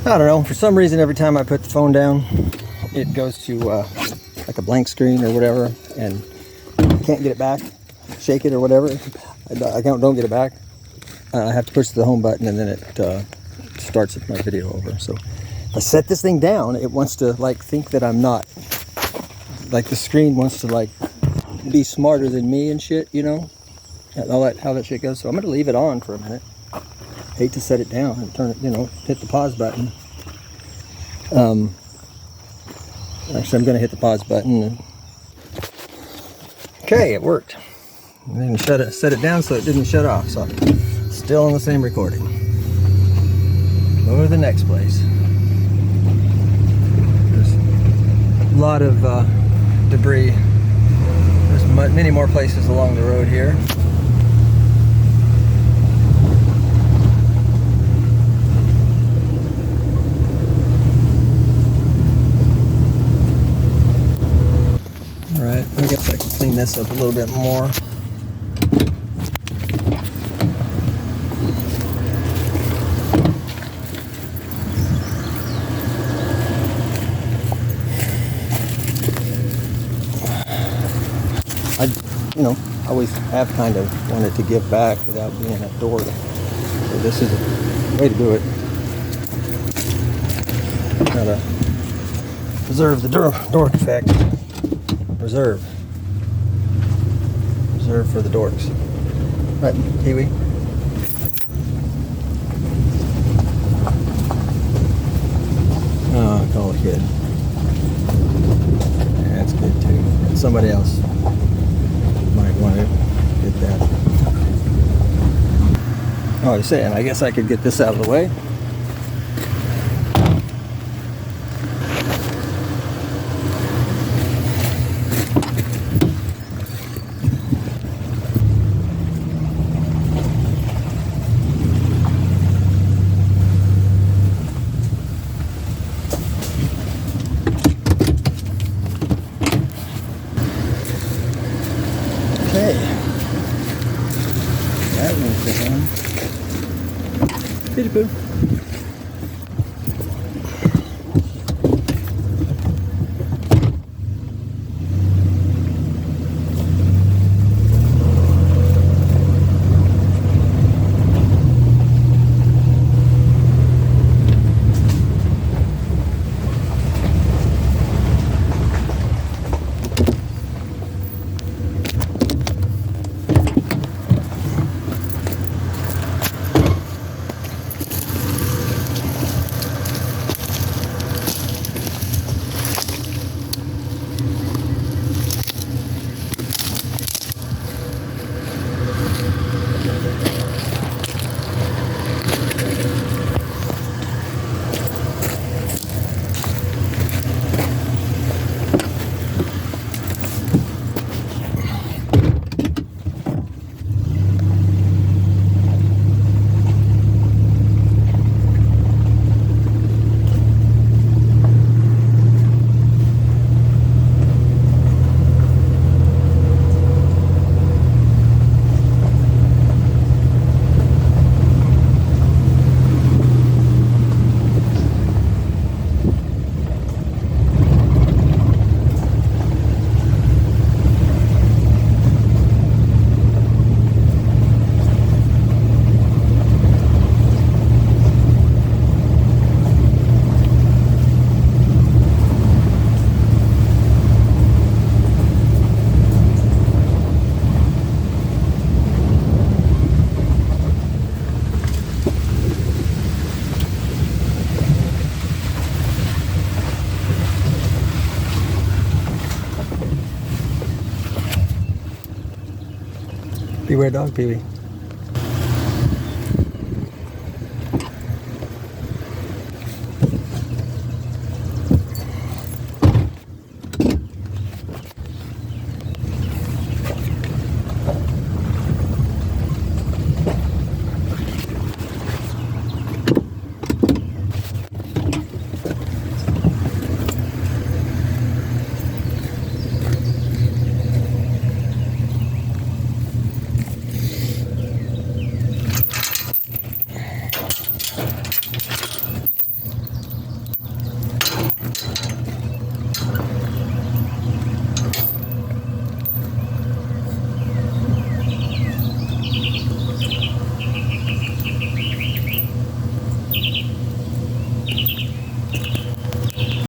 I don't know, for some reason every time I put the phone down it goes to like a blank screen or whatever, and I can't get it back, shake it or whatever, I don't get it back. I have to push the home button and then it starts my video over. So if I set this thing down, it wants to like think that I'm not, like the screen wants to like be smarter than me and shit, you know, and all that, how that shit goes. So I'm gonna leave it on for a minute. Hate to set it down and turn it, you know, hit the pause button. Actually, I'm gonna hit the pause button. And... Okay, it worked. I didn't set it down so it didn't shut off. So still on the same recording. Over to the next place. There's a lot of debris. There's many more places along the road here. Alright, I guess I can clean this up a little bit more. You know, I always have kind of wanted to give back without being a dork. So this is a way to do it. Gotta preserve the dork effect. Reserve for the dorks. Right, Kiwi. Oh, call a kid. Yeah, that's good too. And somebody else might want to get that. Oh, I was saying, I guess I could get this out of the way. Okay, that one's down. Bitty boo. Beware dog, Pee-wee.